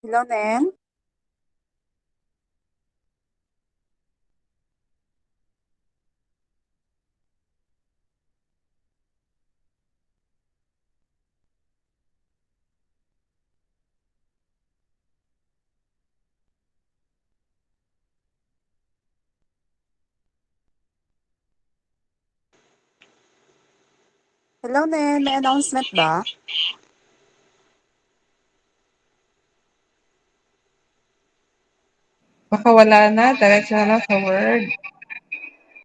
Hello, Nen. Hello, Nen. May announcement ba? Baka wala na, diretso na lang sa word.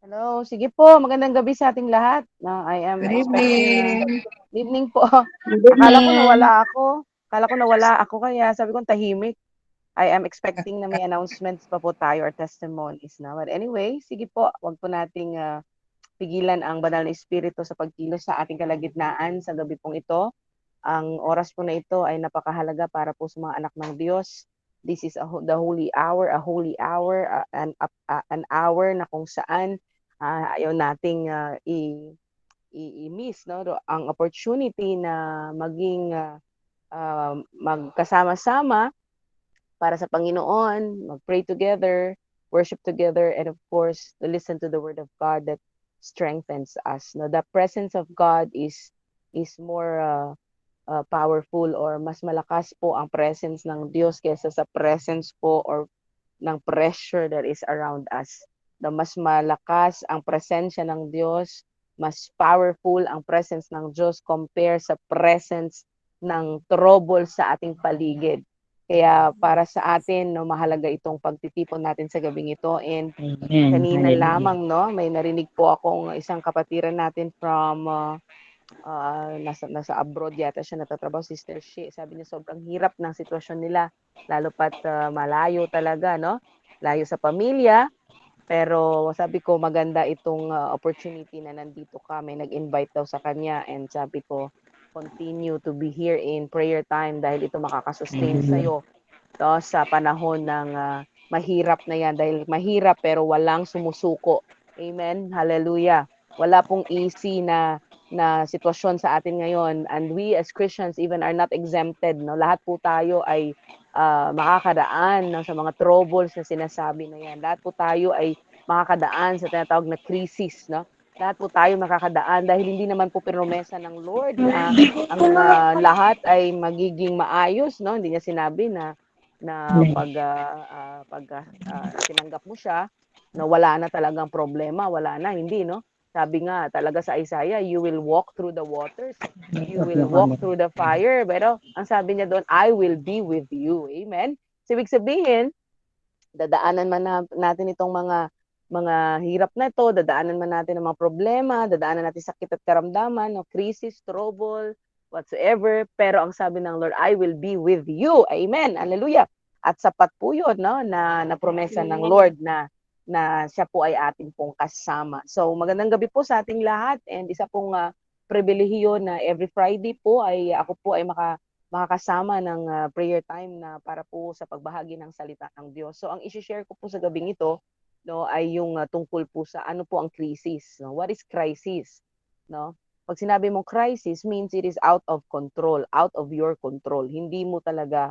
Hello, sige po, magandang gabi sa ating lahat. I am Good expecting evening. evening po. Good Akala ko evening. nawala ako. Akala ko nawala ako kaya sabi ko tahimik. I am expecting na may announcements pa po tayo or testimonies na. But anyway, sige po, wag po nating pigilan ang banal na espiritu sa pagkilos sa ating kalagitnaan sa gabi pong ito. Ang oras po na ito ay napakahalaga para po sa mga anak ng Diyos. This is the holy hour, an hour na kung saan ayaw nating i-miss no ang opportunity na maging magkasama-sama para sa Panginoon, mag-pray together, worship together, and of course, to listen to the Word of God that strengthens us. No, the presence of God is more powerful or mas malakas po ang presence ng Diyos kaysa sa presence po or ng pressure that is around us. Na mas malakas ang presensya ng Diyos, mas powerful ang presence ng Diyos compare sa presence ng trouble sa ating paligid. Kaya para sa atin, no, mahalaga itong pagtitipon natin sa gabing ito. And Amen. kanina Hallelujah. lamang, no, may narinig po akong isang kapatiran natin from nasa abroad yata siya natatrabaho, Sister Shi. Sabi niya sobrang hirap ng sitwasyon nila, lalo pat malayo talaga, no? Layo sa pamilya, pero sabi ko maganda itong opportunity na nandito ka. May nag-invite daw sa kanya and sabi ko continue to be here in prayer time dahil ito makakasustain Hallelujah. sa'yo to, sa panahon ng mahirap na yan. Dahil mahirap pero walang sumusuko. Amen? Hallelujah. Wala pong easy na sitwasyon sa atin ngayon, and we as Christians even are not exempted, no? Lahat po tayo ay makakadaan no, sa mga troubles na sinasabi na yan. Lahat po tayo ay makakadaan sa tinatawag na crisis, no? Lahat po tayo makakadaan dahil hindi naman po pinromesa ng Lord na ang lahat ay magiging maayos, no? Hindi niya sinabi na pag tinanggap mo siya na wala na talagang problema, wala na, hindi, no? Sabi nga talaga sa Isaiah, you will walk through the waters, you Of will your walk honor. through the fire, pero ang sabi niya doon, I will be with you. Amen? So, ibig sabihin, dadaanan man natin itong mga hirap na ito, dadaanan man natin ang mga problema, dadaanan natin sakit at karamdaman, no, crisis, trouble, whatsoever, pero ang sabi ng Lord, I will be with you. Amen. Hallelujah. At sapat po yun, no, na promesa ng Lord na siya po ay ating pong kasama. So magandang gabi po sa ating lahat, and isa pong pribilehiyo na every Friday po ay ako po ay makakasama ng prayer time na para po sa pagbahagi ng salita ng Diyos. So ang i-share ko po sa gabing ito, no, ay yung tungkol po sa ano po ang crisis, no? What is crisis, no? Pag sinabi mong crisis means it is out of control, out of your control. Hindi mo talaga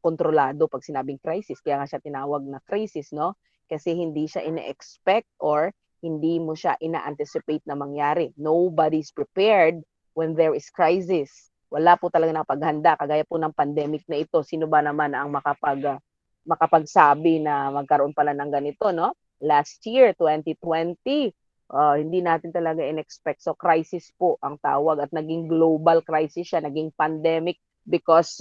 kontrolado pag sinabing crisis. Kaya nga siya tinawag na crisis, no? Kasi hindi siya ina-expect or hindi mo siya ina-anticipate na mangyari. Nobody's prepared when there is crisis. Wala po talaga nakapaghanda kagaya po ng pandemic na ito. Sino ba naman ang makapagsabi na magkaroon pala ng ganito, no? Last year, 2020, hindi natin talaga in-expect. So crisis po ang tawag, at naging global crisis siya, naging pandemic because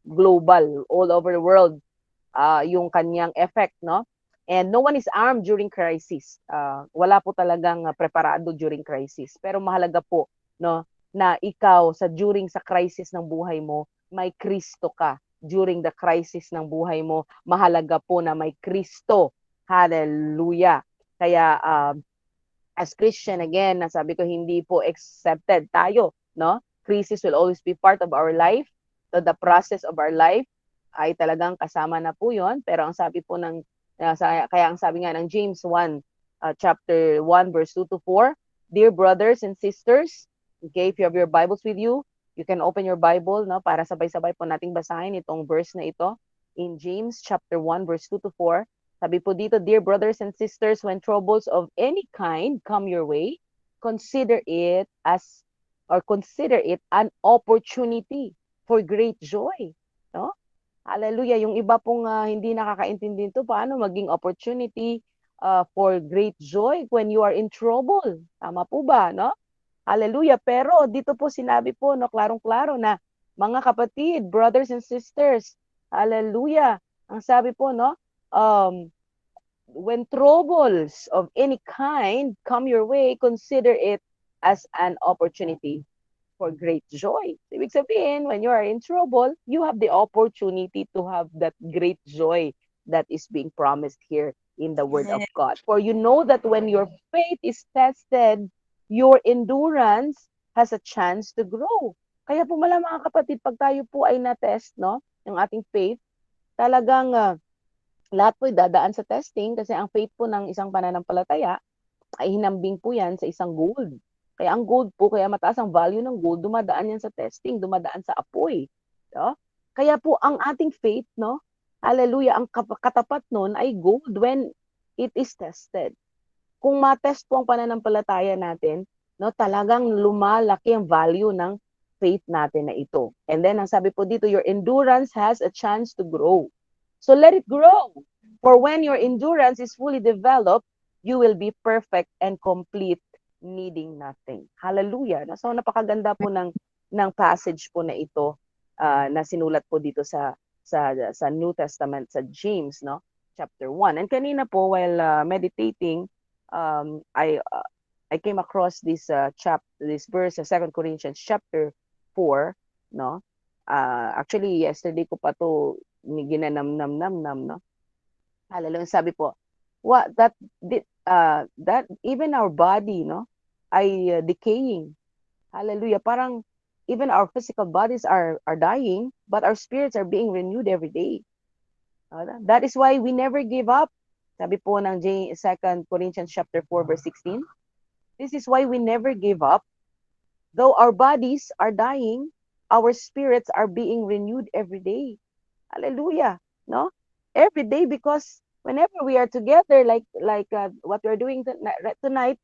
global, all over the world, yung kanyang effect, no? And no one is armed during crisis. Wala po talagang preparado during crisis. Pero mahalaga po, no, na ikaw sa crisis ng buhay mo, may Kristo ka. During the crisis ng buhay mo, mahalaga po na may Kristo. Hallelujah. Kaya as Christian, again, nasabi ko, hindi po accepted tayo, no? Crisis will always be part of our life. So the process of our life ay talagang kasama na po yon. Pero ang sabi po kaya ang sabi nga ng James 1, chapter 1, verse 2 to 4, Dear brothers and sisters, okay, if you have your Bibles with you, You can open your Bible, no, para sabay-sabay po nating basahin itong verse na ito in James chapter 1 verse 2 to 4. Sabi po dito, dear brothers and sisters, when troubles of any kind come your way, consider it consider it an opportunity for great joy, no? Hallelujah. Yung iba pong hindi nakakaintindi nito, paano maging opportunity for great joy when you are in trouble. Tama po ba, no? Hallelujah. Pero dito po sinabi po, no, klarong-klaro na mga kapatid, brothers and sisters, hallelujah. Ang sabi po, no, when troubles of any kind come your way, consider it as an opportunity for great joy. Ibig sabihin, when you are in trouble, you have the opportunity to have that great joy that is being promised here in the Word of God. For you know that when your faith is tested, your endurance has a chance to grow. Kaya po mga kapatid, pag tayo po ay na-test, no, ng ating faith, talagang lahat po dadaan sa testing kasi ang faith po ng isang pananampalataya ay hinambing po yan sa isang gold. Kaya ang gold po, kaya mataas ang value ng gold, dumadaan yan sa testing, dumadaan sa apoy. No? Kaya po ang ating faith, no, hallelujah, ang katapat nun ay gold when it is tested. Kung matest po ang pananampalataya natin, no, talagang lumalaki ang value ng faith natin na ito. And then, ang sabi po dito, your endurance has a chance to grow. So let it grow. For when your endurance is fully developed, you will be perfect and complete, needing nothing. Hallelujah. So napakaganda po ng passage po na ito na sinulat po dito sa New Testament, sa James, no, chapter 1. And kanina po, while meditating, I came across this verse sa 2 Corinthians chapter 4, no? Actually yesterday ko pa to ginanam-nam-nam, no? Hallelujah. Sabi po, that even our body, no, ay decaying. Hallelujah. Parang even our physical bodies are dying, but our spirits are being renewed every day. That is why we never give up. Sabi po ng 2 Corinthians chapter 4 verse 16. This is why we never give up. Though our bodies are dying, our spirits are being renewed every day. Hallelujah. No? Every day, because whenever we are together like what we're doing tonight,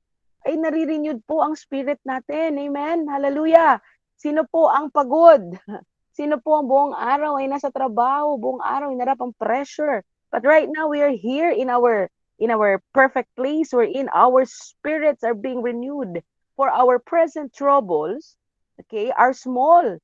ay nare-renewed po ang spirit natin. Amen. Hallelujah. Sino po ang pagod? Sino po ang buong araw ay nasa trabaho, buong araw ay narap ang pressure. But right now we are here in our perfect place wherein our spirits are being renewed. For our present troubles, okay, are small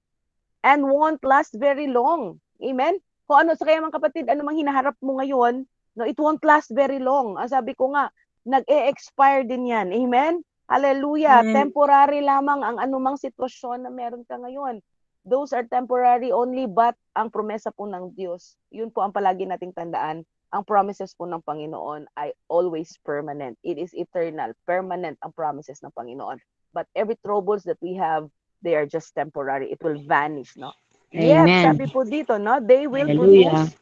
and won't last very long. Amen? Kung ano, sa kaya mga kapatid, ano mang hinaharap mo ngayon, no, it won't last very long. Ang sabi ko nga, nag-e-expire din yan. Amen? Hallelujah. Temporary lamang ang anumang sitwasyon na meron ka ngayon. Those are temporary only, but ang promesa po ng Diyos, yun po ang palagi nating tandaan, ang promises po ng Panginoon ay always permanent. It is eternal, permanent ang promises ng Panginoon. But every troubles that we have, they are just temporary. It will vanish, no? Yet, sabi po dito, no, they will produce,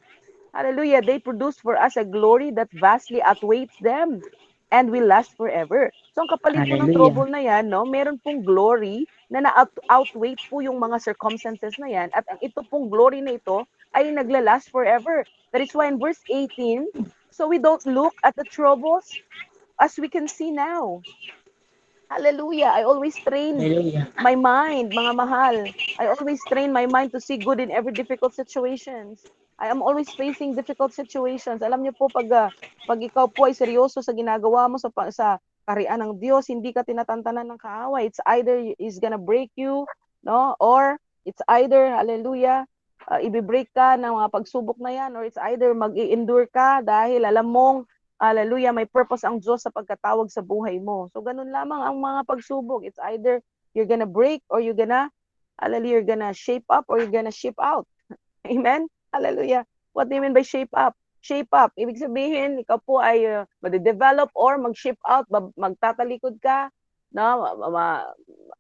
hallelujah, they produce for us a glory that vastly outweighs them and will last forever. So, ang kapalit po ng trouble na yan, no, meron pong glory na na-outweigh po yung mga circumstances na yan, at ang ito pong glory na ito ay naglalast forever. That is why in verse 18, so we don't look at the troubles as we can see now. Hallelujah. I always train my mind, mga mahal. I always train my mind to see good in every difficult situations. I am always facing difficult situations. Alam niyo po, pag ikaw po ay seryoso sa ginagawa mo sa kaharian ng Diyos, hindi ka tinatantanan ng kaaway. It's either is gonna break you, no? Or it's either, hallelujah, i-break ka ng mga pagsubok na yan, or it's either mag-i-endure ka dahil alam mong, hallelujah, may purpose ang Diyos sa pagkatawag sa buhay mo. So, ganun lamang ang mga pagsubok. It's either you're gonna break or you're gonna, hallelujah, you're gonna shape up or you're gonna ship out. Amen? Hallelujah. What do you mean by shape up? Shape up. Ibig sabihin, ikaw po ay made-develop or mag-ship out, magtatalikod ka, no?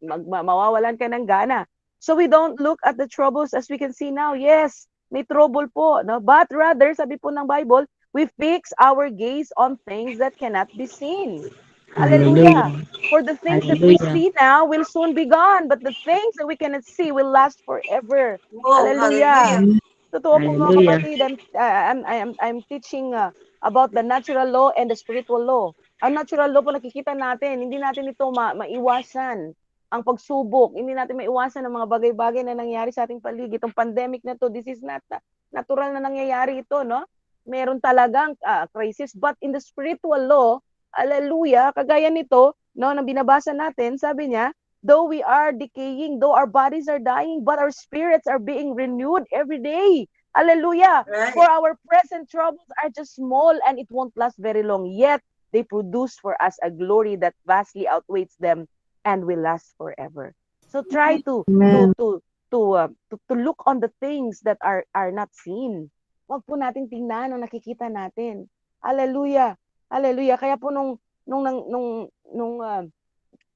Mawawalan ka ng gana. So we don't look at the troubles as we can see now. Yes, may trouble po, no? But rather, sabi po ng Bible, we fix our gaze on things that cannot be seen. Hallelujah. Hallelujah. For the things that we Hallelujah. see now will soon be gone, but the things that we cannot see will last forever. Wow, Hallelujah. hallelujah. Totoo po mga Hallelujah. kapatid, I'm teaching about the natural law and the spiritual law. Ang natural law po nakikita natin, hindi natin ito maiwasan. Ang pagsubok, hindi natin maiwasan ang mga bagay-bagay na nangyari sa ating paligid. Itong pandemic na to, this is not natural na nangyayari ito, no? Meron talagang crisis, but in the spiritual law, hallelujah, kagaya nito, no, na binabasa natin, sabi niya, though we are decaying, though our bodies are dying, but our spirits are being renewed every day. Hallelujah. For Right. our present troubles are just small and it won't last very long. Yet they produce for us a glory that vastly outweighs them and will last forever. So try Amen. to look on the things that are not seen. Wag po natin tingnan ang nakikita natin. Hallelujah. Hallelujah. Kaya po nung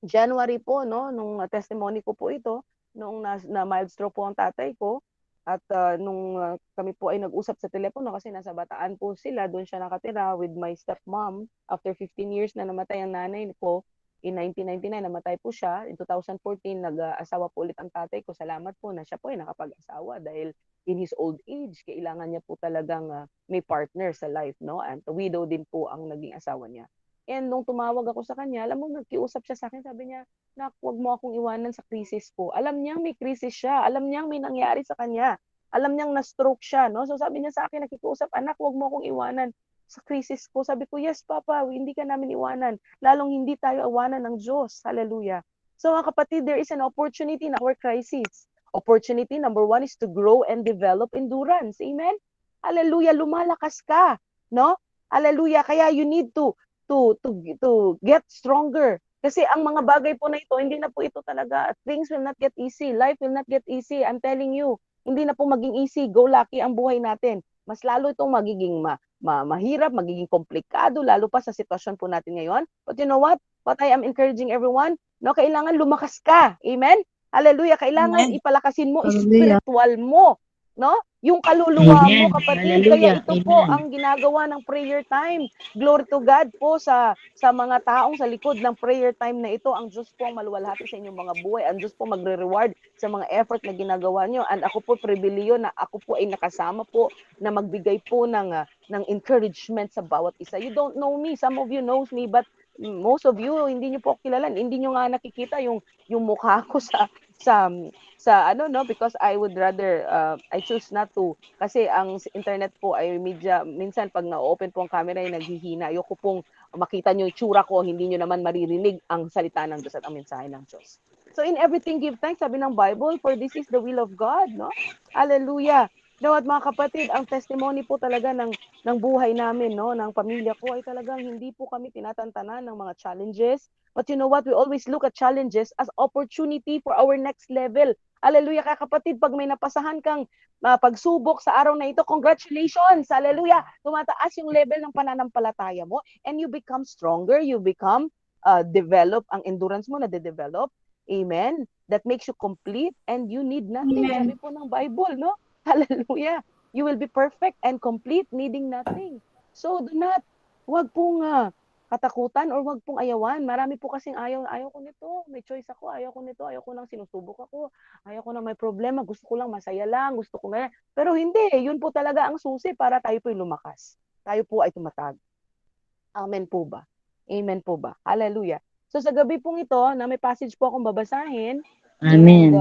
January po, no, nung testimony ko po ito, nung na mild stroke po ang tatay ko, at nung kami po ay nag-usap sa telepono kasi nasa Bataan po sila, doon siya nakatira with my stepmom. After 15 years na namatay ang nanay ko, in 1999 namatay po siya. In 2014, nag-asawa po ulit ang tatay ko. Salamat po na siya po ay nakapag-asawa dahil in his old age, kailangan niya po talagang may partner sa life, no? And widow din po ang naging asawa niya. And nung tumawag ako sa kanya, alam mo, nagkiusap siya sa akin, sabi niya, nak, huwag mo akong iwanan sa krisis ko. Alam niyang may krisis siya, alam niyang may nangyari sa kanya, alam niyang na-stroke siya, no? So sabi niya sa akin, nakikiusap, anak, huwag mo akong iwanan sa krisis ko. Sabi ko, yes, Papa, hindi ka namin iwanan. Lalong hindi tayo iwanan ng Diyos. Hallelujah. So mga kapatid, there is an opportunity in our crisis. Opportunity number 1 is to grow and develop endurance. Amen? Hallelujah, lumalakas ka, no? Hallelujah, kaya you need to get stronger. Kasi ang mga bagay po na ito, hindi na po ito talaga, things will not get easy, life will not get easy, I'm telling you, hindi na po maging easy, go lucky ang buhay natin. Mas lalo itong magiging mahirap, magiging komplikado, lalo pa sa sitwasyon po natin ngayon. But you know what? What I am encouraging everyone, no, kailangan lumakas ka. Amen? Hallelujah. Kailangan Amen. ipalakasin mo, Hallelujah. spiritual mo, no? Yung kaluluwa mo, Amen. kapatid. Kaya Hallelujah. ito po Amen. ang ginagawa ng prayer time. Glory to God po sa mga taong sa likod ng prayer time na ito. Ang Diyos po ang maluwalhati sa inyong mga buhay. Ang Diyos po magre-reward sa mga effort na ginagawa nyo. And ako po pribileo na ako po ay nakasama po na magbigay po ng encouragement sa bawat isa. You don't know me. Some of you knows me, but most of you hindi niyo po kilala. Hindi niyo nga nakikita yung mukha ko sa ano, no, because I would rather I choose not to, kasi ang internet po ay media, minsan pag na-open po ang camera ay naghihina. Ayoko pong makita nyo yung tsura ko, hindi nyo naman maririnig ang salita ng Diyos at ang mensahe ng Diyos. So in everything give thanks, sabi ng Bible, for this is the will of God, no? Hallelujah. No, at mga kapatid, ang testimony po talaga ng buhay namin, no, ng pamilya ko ay talagang hindi po kami tinatantanan ng mga challenges. But you know what? We always look at challenges as opportunity for our next level. Hallelujah, kaya kapatid, pag may napasahan kang pagsubok sa araw na ito, congratulations! Hallelujah! Tumataas yung level ng pananampalataya mo and you become stronger, you become develop, ang endurance mo na-develop. Amen? That makes you complete and you need nothing. Sabi po ng Bible, no? Hallelujah! You will be perfect and complete, needing nothing. So do not, wag pong katakutan or wag pong ayawan. Marami po kasing ayaw ko nito, may choice ako, ayaw ko nito, ayaw ko nang sinusubok ako, ayaw ko nang may problema, gusto ko lang masaya lang, gusto ko nga. Pero hindi, yun po talaga ang susi para tayo po lumakas. Tayo po ay tumatag. Amen po ba? Amen po ba? Hallelujah. So sa gabi pong ito, na may passage po akong babasahin, and Amen.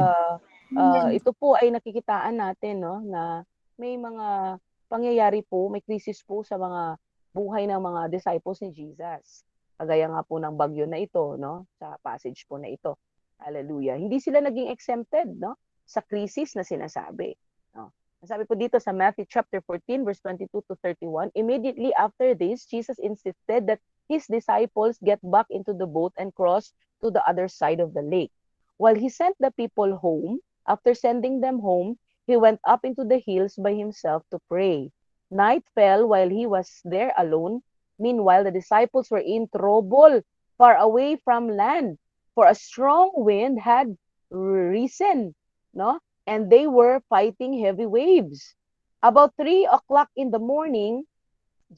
ito po ay nakikitaan natin, no, na may mga pangyayari po, may crisis po sa mga buhay ng mga disciples ni Jesus. Kagaya nga po ng bagyo na ito, no, sa passage po na ito. Hallelujah. Hindi sila naging exempted, no, sa crisis na sinasabi. No. Sabi po dito sa Matthew chapter 14 verse 22 to 31, immediately after this, Jesus insisted that his disciples get back into the boat and cross to the other side of the lake. While he sent the people home, after sending them home, he went up into the hills by himself to pray. Night fell while he was there alone. Meanwhile, the disciples were in trouble far away from land, for a strong wind had risen, no? And they were fighting heavy waves. About 3 o'clock in the morning,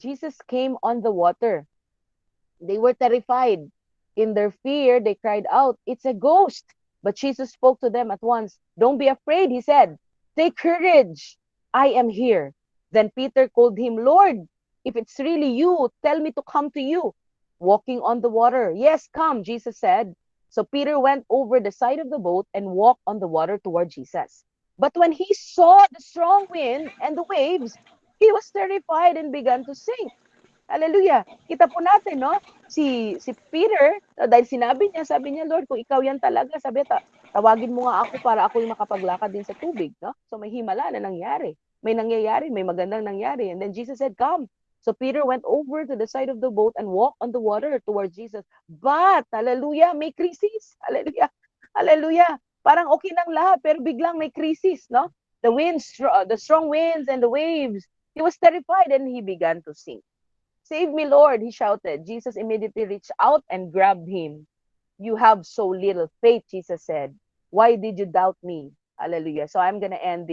Jesus came on the water. They were terrified In their fear, they cried out, "It's a ghost." But Jesus spoke to them at once. "Don't be afraid," he said. "Take courage. I am here." Then Peter called him, "Lord, if it's really you, tell me to come to you." Walking on the water. "Yes, come," Jesus said. So Peter went over the side of the boat and walked on the water toward Jesus. But when he saw the strong wind and the waves, he was terrified and began to sink. Hallelujah. Kita po natin, no? Si Peter, dahil sabi niya, "Lord, kung ikaw yan talaga," sabi niya, "tawagin mo nga ako para ako yung makapaglakad din sa tubig." No? So may himala na nangyari. May nangyayari, may magandang nangyari. And then Jesus said, "Come." So Peter went over to the side of the boat and walked on the water towards Jesus. But, hallelujah, may krisis. Hallelujah. Hallelujah. Parang okay nang lahat, pero biglang may krisis, no? The strong winds and the waves. He was terrified and he began to sink. "Save me, Lord," he shouted. Jesus immediately reached out and grabbed him. "You have so little faith," Jesus said. "Why did you doubt me?" Hallelujah. So I'm gonna end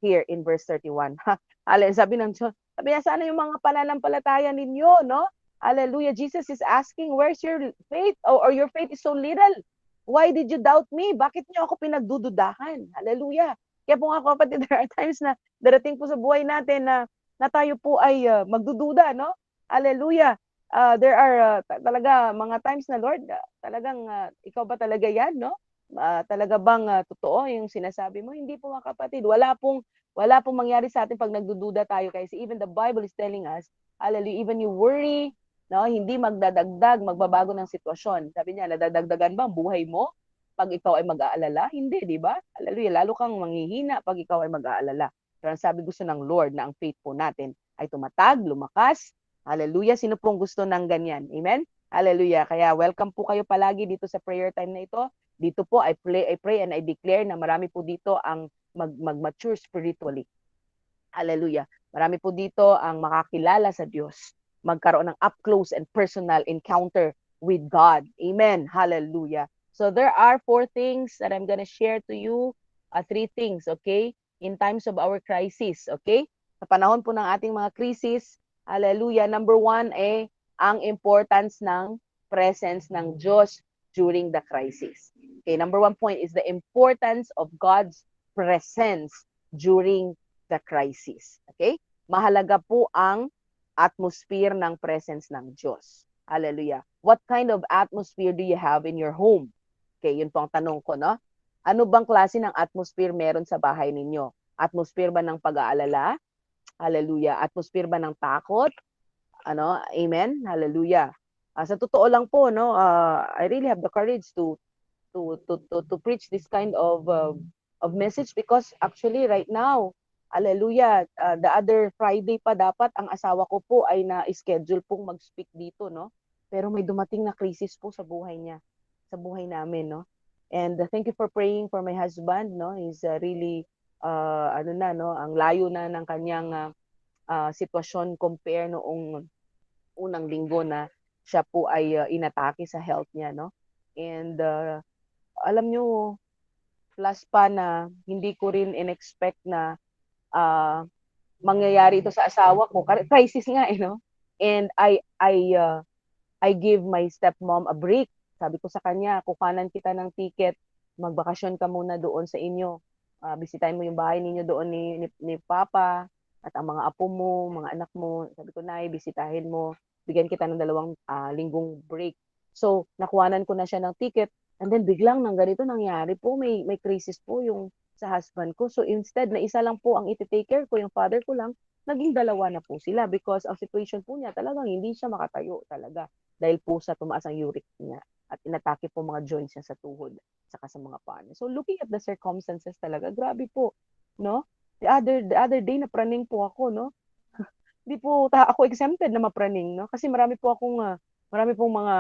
here in verse 31. Hallelujah. Sabi niya, sana yung mga pananampalataya ninyo, no? Hallelujah. Jesus is asking, where's your faith? Or your faith is so little. Why did you doubt me? Bakit niyo ako pinagdududahan? Hallelujah. Kaya po nga kapatid, there are times na darating po sa buhay natin na tayo po ay magdududa, no? Hallelujah. There are talaga mga times na, Lord, talagang ikaw ba talaga yan, no? Talaga bang totoo yung sinasabi mo? Hindi po mga kapatid. Wala pong mangyari sa atin pag nagdududa tayo kasi even the Bible is telling us, hallelujah, even you worry, no, hindi magdadagdag, magbabago ng sitwasyon. Sabi niya, nadadagdagan ba ang buhay mo pag ikaw ay mag-aalala? Hindi, di ba? Hallelujah, lalo kang manghihina pag ikaw ay mag-aalala. Pero ang sabi gusto ng Lord na ang faith po natin ay tumatag, lumakas. Hallelujah. Sino pong gusto ng ganyan? Amen? Hallelujah. Kaya welcome po kayo palagi dito sa prayer time na ito. Dito po, I pray and I declare na marami po dito ang mag-mature spiritually. Hallelujah. Marami po dito ang makakilala sa Diyos. Magkaroon ng up close and personal encounter with God. Amen. Hallelujah. So there are 4 things that I'm gonna share to you. 3 things, okay? In times of our crisis, okay? Sa panahon po ng ating mga crisis, hallelujah. Number 1, ang importance ng presence ng Diyos during the crisis. Okay, number 1 point is the importance of God's presence during the crisis. Okay? Mahalaga po ang atmosphere ng presence ng Diyos. Hallelujah. What kind of atmosphere do you have in your home? Okay, yun po ang tanong ko, no? Ano bang klase ng atmosphere meron sa bahay ninyo? Atmosphere ba ng pag-aalala? Hallelujah. Atmosphere ba ng takot? Ano? Amen? Hallelujah. Sa totoo lang po, no, I really have the courage to preach this kind of message because actually right now, hallelujah, the other Friday pa dapat ang asawa ko po ay na-schedule pong mag-speak dito, no? Pero may dumating na crisis po sa buhay niya, sa buhay namin, no? And thank you for praying for my husband, no? He's really ang layo na ng kanyang sitwasyon compare noong unang linggo na siya po ay inatake sa health niya, no? And alam nyo, plus pa na hindi ko rin in-expect na mangyayari ito sa asawa ko. Crisis nga, no? And I give my stepmom a break. Sabi ko sa kanya, kukanan kita ng ticket, magbakasyon ka muna doon sa inyo. Bisitahin mo yung bahay ninyo doon ni Papa at ang mga apo mo, mga anak mo. Sabi ko, Nay, bisitahin mo. Bigyan kita ng 2 linggong break. So, nakuhanan ko na siya ng ticket. And then biglang nang ganito nangyari po, may crisis po yung sa husband ko. So instead na isa lang po ang iti-take care ko, yung father ko lang, naging 2 na po sila because ang situation po niya talagang hindi siya makatayo talaga dahil po sa tumaas ang uric niya at inatake po mga joints niya sa tuhod saka sa mga paa niya. So looking at the circumstances talaga, grabe po, no? The other day napraning po ako, no? Hindi po ako exempted na mapraning, no? Kasi marami pong mga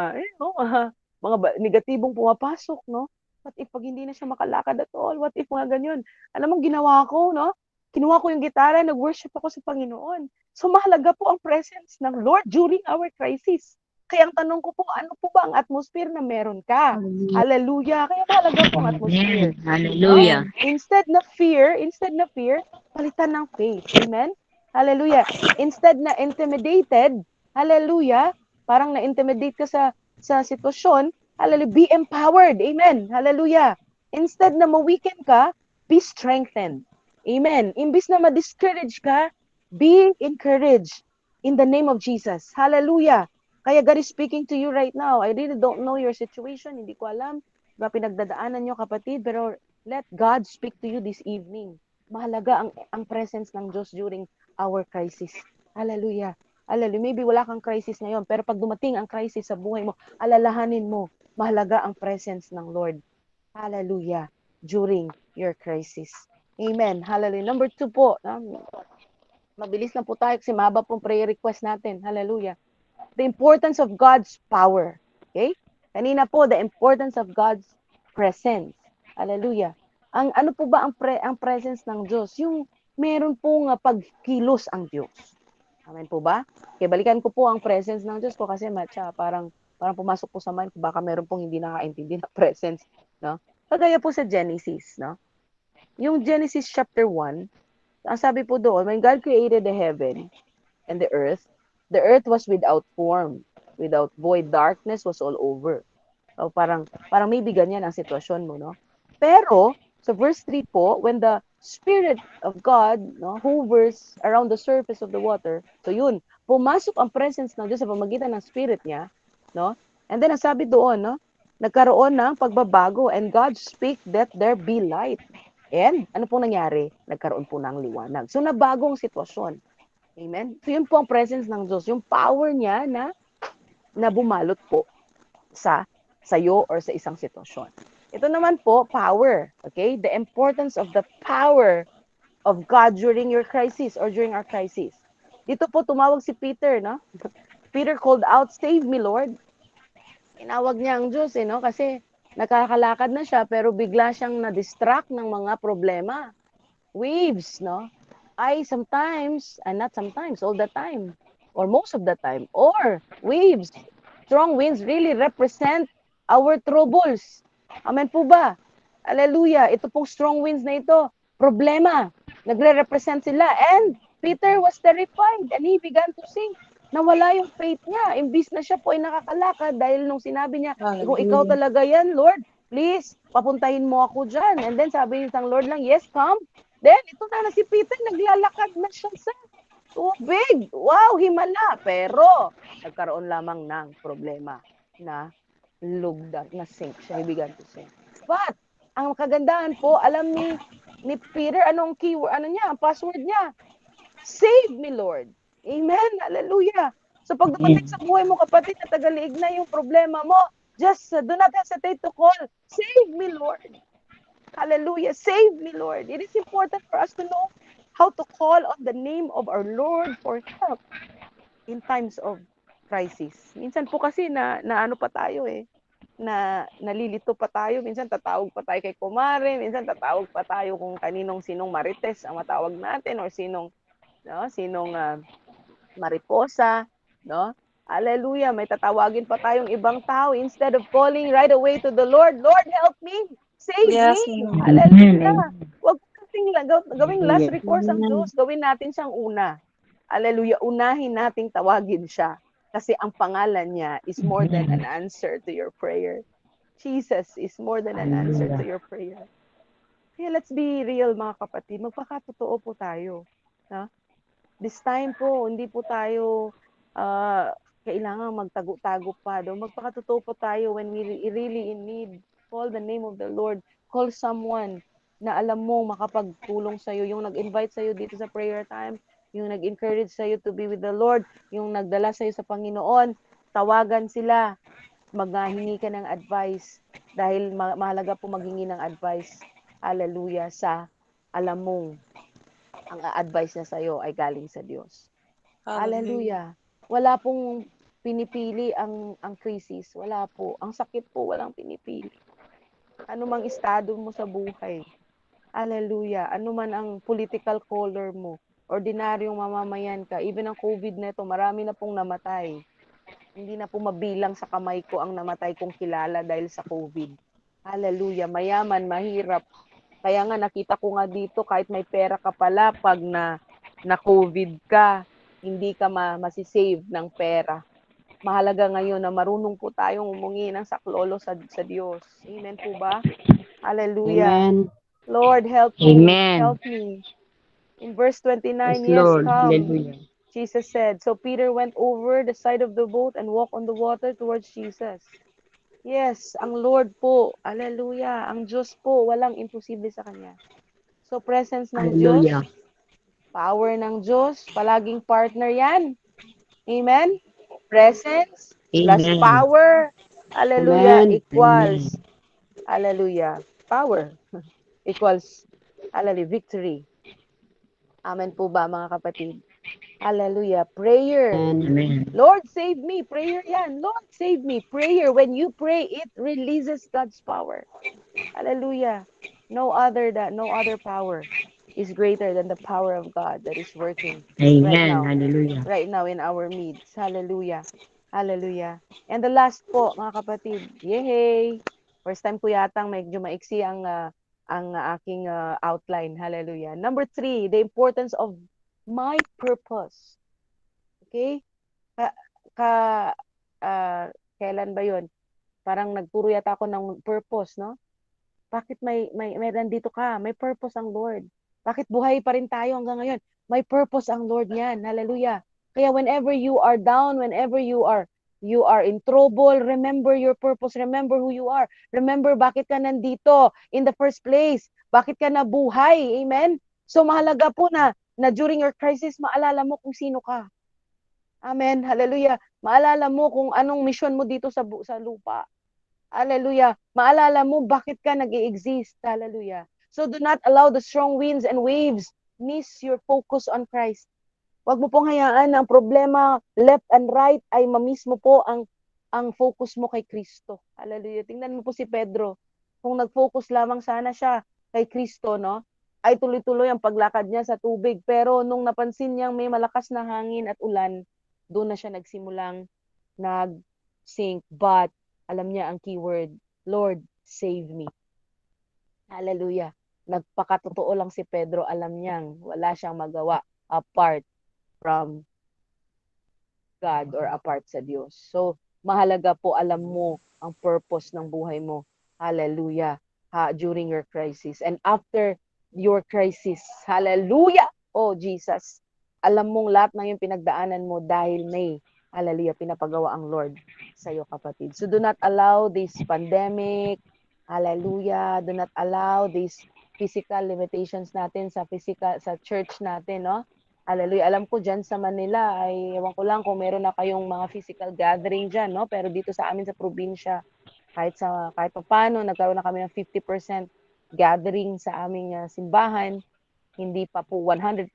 mga negatibong pumapasok, no? What if pag hindi na siya makalakad at all? What if mga ganyan? Alam mo, ginawa ko, no? Kinuha ko yung gitara, nag-worship ako sa Panginoon. So, mahalaga po ang presence ng Lord during our crisis. Kaya ang tanong ko po, ano po ba ang atmosphere na meron ka? Hallelujah. Kaya mahalaga po ang atmosphere. Hallelujah. Instead na fear, palitan ng faith. Amen? Hallelujah. Instead na intimidated, hallelujah, parang na-intimidate ka sa sitwasyon, Hallelujah. Be empowered. Amen. Hallelujah. Instead na ma-weaken ka, be strengthened. Amen. Imbis na ma-discourage ka, be encouraged in the name of Jesus. Hallelujah. Kaya God is speaking to you right now. I really don't know your situation. Hindi ko alam ba pinagdadaanan nyo, kapatid, pero let God speak to you this evening. Mahalaga ang presence ng Diyos during our crisis. Hallelujah. Hallelujah. Maybe wala kang crisis ngayon, pero pag dumating ang crisis sa buhay mo, alalahanin mo, mahalaga ang presence ng Lord. Hallelujah. During your crisis. Amen. Hallelujah. Number 2 po. Mabilis lang po tayo kasi mahaba pong prayer request natin. Hallelujah. The importance of God's power. Okay? Kanina po, the importance of God's presence. Hallelujah. Ang ano po ba ang presence ng Diyos? Yung meron pong pagkilos ang Diyos. Amen po ba? Okay, balikan ko po ang presence ng Diyos ko kasi parang pumasok po sa mind ko, baka meron pong hindi nakakaintindi na presence, no? Kagaya po sa Genesis, no? Yung Genesis chapter 1, ang sabi po doon, when God created the heaven and the earth was without form, without void, darkness was all over. So parang maybe ganyan ang sitwasyon mo, no? Pero sa verse 3 po, when the Spirit of God, no, hovers around the surface of the water, so yun, pumasok ang presence ng Diyos sa pamamagitan ng Spirit niya, no? And then ang sabi doon, no, nagkaroon ng pagbabago and God speak that there be light. And ano pong nangyari? Nagkaroon po ng liwanag. So nabago ang sitwasyon. Amen? So yun po ang presence ng Diyos, yung power niya na bumalot po sa sayo or sa isang sitwasyon. Ito naman po, power. Okay? The importance of the power of God during your crisis or during our crisis. Dito po tumawag si Peter, no? Peter called out, "Save me, Lord." Tinawag niya ang Diyos, no? Kasi nakakalakad na siya pero bigla siyang na-distract ng mga problema. Waves, no? Sometimes, and not sometimes, all the time, or most of the time, or waves, strong winds really represent our troubles. Amen po ba? Hallelujah. Ito pong strong winds na ito, problema. Nagre-represent sila. And Peter was terrified and he began to sink. Nawala yung faith niya. Imbis na siya po ay nakakalakad dahil nung sinabi niya, kung ikaw talaga yan, Lord, please, papuntahin mo ako dyan. And then sabi niya ng Lord lang, yes, come. Then, ito na si Peter, naglalakad na siya sa tubig. Wow, himala. Pero, nagkaroon lamang ng problema na lugdag, na sink siya. He began to sink. But, ang kagandahan po, alam ni Peter, anong keyword, ang password niya? Save me, Lord. Amen. Hallelujah. So, pag dumating sa buhay mo, kapatid, na tagaliig na yung problema mo, just do not hesitate to call, save me, Lord. Hallelujah. Save me, Lord. It is important for us to know how to call on the name of our Lord for help in times of crisis. Minsan po kasi na ano pa tayo na nalilito pa tayo. Minsan tatawag pa tayo kay kumare, minsan tatawag pa tayo kung sinong marites ang matawag natin or sinong mariposa, no? Hallelujah. May tatawagin pa tayong ibang tao instead of calling right away to the Lord, Lord, help me. Save Yes, me. Lord. Hallelujah. Huwag nating gawing last recourse ang Diyos. Gawin natin siyang una. Hallelujah. Unahin nating tawagin siya. Kasi ang pangalan niya is more than an answer to your prayer. Jesus is more than an answer to your prayer. Kaya let's be real, mga kapatid. Magpakatotoo po tayo. No? This time po, hindi po tayo kailangan magtago-tago pa. Magpakatotoo po tayo when we really in need. Call the name of the Lord. Call someone na alam mo makapagtulong sa'yo. Yung nag-invite sa'yo dito sa prayer time, yung nag-encourage sa'yo to be with the Lord, yung nagdala sa'yo sa Panginoon, tawagan sila. Maghingi ka ng advice dahil mahalaga po maghingi ng advice. Hallelujah, sa alam mong ang advice niya sa'yo ay galing sa Diyos. Hallelujah. Wala pong pinipili ang crisis. Wala po. Ang sakit po, walang pinipili. Ano mang estado mo sa buhay. Hallelujah. Ano man ang political color mo. Ordinaryong mamamayan ka. Even ang COVID na ito, marami na pong namatay. Hindi na po mabilang sa kamay ko ang namatay kong kilala dahil sa COVID. Hallelujah. Mayaman, mahirap. Kaya nga nakita ko nga dito, kahit may pera ka pala, pag na COVID ka, hindi ka masisave ng pera. mahalaga ngayon na marunong po tayong humingi ng saklolo sa Diyos. Amen po ba? Hallelujah. Amen. Lord, help me. Amen. Help me. In verse 29, Yes, yes, Lord. come. Hallelujah. Jesus said. So Peter went over the side of the boat and walked on the water towards Jesus. Yes, ang Lord po. Hallelujah. Ang Diyos po, walang imposible sa Kanya. So presence ng Diyos, Hallelujah. power ng Diyos, palaging partner yan. Amen? Presence plus Amen. power, hallelujah, Amen. equals, hallelujah, power equals, hallelujah, victory. Amen po ba mga kapatid? Hallelujah. Prayer. Amen. Lord, save me. Prayer yan. Lord, save me. Prayer. When you pray, it releases God's power. Hallelujah. No other power is greater than the power of God that is working right Amen. now. Hallelujah. Right now in our midst. Hallelujah. Hallelujah. And the last po, mga kapatid. Yay! First time ko yatang medyo maiksi ang aking outline. Hallelujah. Number 3, the importance of my purpose. Okay? Ka, kailan ba yon? Parang nagturo yata ako ng purpose, no? Bakit may nandito ka? May purpose ang Lord. Bakit buhay pa rin tayo hanggang ngayon? May purpose ang Lord yan. Hallelujah. Kaya whenever you are down, whenever you are in trouble, remember your purpose. Remember who you are. Remember bakit ka nandito in the first place. Bakit ka nabuhay. Amen? So mahalaga po na during your crisis, maalala mo kung sino ka. Amen. Hallelujah. Maalala mo kung anong mission mo dito sa lupa. Hallelujah. Maalala mo bakit ka nag-i-exist. Hallelujah. So do not allow the strong winds and waves miss your focus on Christ. Huwag mo pong hayaan na ang problema left and right ay mamiss mo po ang focus mo kay Kristo. Hallelujah. Tingnan mo po si Pedro. Kung nag-focus lamang sana siya kay Kristo, no? Ay tuloy-tuloy ang paglakad niya sa tubig. Pero nung napansin niyang may malakas na hangin at ulan, doon na siya nagsimulang nag-sink. But alam niya ang keyword, Lord, save me. Hallelujah. Nagpakatotoo lang si Pedro, alam niyang wala siyang magawa apart from God or apart sa Diyos. So, mahalaga po alam mo ang purpose ng buhay mo. Hallelujah. During your crisis. And after your crisis, hallelujah! Oh, Jesus. Alam mong lahat ng yung pinagdaanan mo dahil may, hallelujah, pinapagawa ang Lord sa iyo, kapatid. So do not allow this pandemic, hallelujah, do not allow these physical limitations natin sa church natin, no? Hallelujah. Alam ko dyan sa Manila ay ewan ko lang kung meron na kayong mga physical gathering dyan, no? Pero dito sa amin sa probinsya, kahit pa paano, nagkaroon na kami ng 50% gathering sa aming simbahan. Hindi pa po 100%,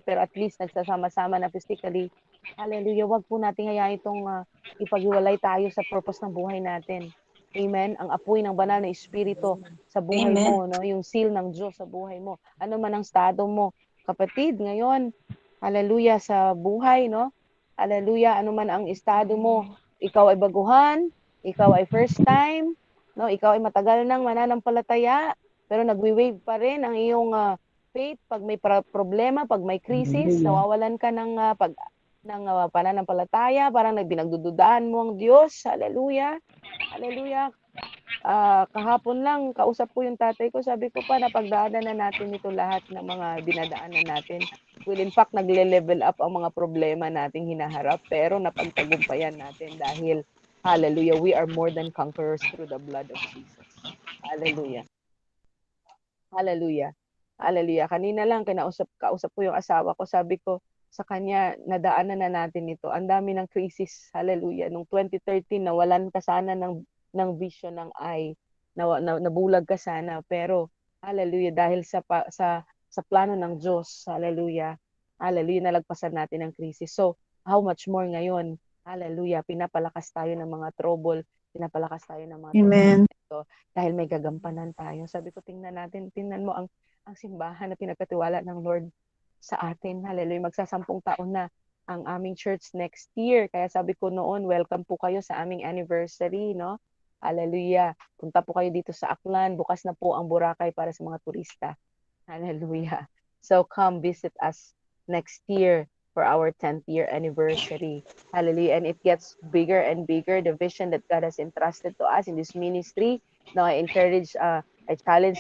pero at least nagsasama-sama na physically. Hallelujah. Wag po natin hayaan itong ipaghiwalay tayo sa purpose ng buhay natin. Amen. Ang apoy ng banal na espiritu sa buhay Amen. mo, no? Yung seal ng Diyos sa buhay mo. Ano man ang estado mo, kapatid, ngayon, hallelujah, sa buhay, no? Hallelujah, ano man ang estado mo, ikaw ay baguhan, ikaw ay first time, no? Ikaw ay matagal nang mananampalataya, pero nagwi-wave pa rin ang iyong faith pag may problema, pag may crisis, Hallelujah. nawawalan ka ng pananampalataya, parang binagdududahan mo ang Diyos. Hallelujah. Hallelujah. Kahapon lang, kausap ko yung tatay ko, sabi ko pa, napagdaanan na natin ito lahat ng mga dinadaanan natin. Well, in fact, nagle-level up ang mga problema nating hinaharap, pero napagtagumpayan natin dahil, hallelujah, we are more than conquerors through the blood of Jesus. Hallelujah. Hallelujah. Hallelujah. Kanina lang, kausap ko yung asawa ko, sabi ko, sa kanya, nadaanan na natin ito. Ang dami ng crisis. Hallelujah. Nung 2013, nawalan ka sana ng vision ng eye. Nabulag ka sana. Pero, hallelujah, dahil sa plano ng Diyos, hallelujah, hallelujah, nalagpasan natin ang crisis. So, how much more ngayon? Hallelujah, pinapalakas tayo ng mga trouble, pinapalakas tayo ng mga Amen. ito dahil may gagampanan tayo. Sabi ko, tingnan mo ang simbahan na pinagkatiwala ng Lord sa atin. Hallelujah. Magsasampung taon na ang aming church next year. Kaya sabi ko noon, welcome po kayo sa aming anniversary, no? Hallelujah. Punta po kayo dito sa Aklan. Bukas na po ang Boracay para sa mga turista. Hallelujah. So come visit us next year. for our 10th year anniversary. Hallelujah. And it gets bigger and bigger, the vision that God has entrusted to us in this ministry. Now, I challenge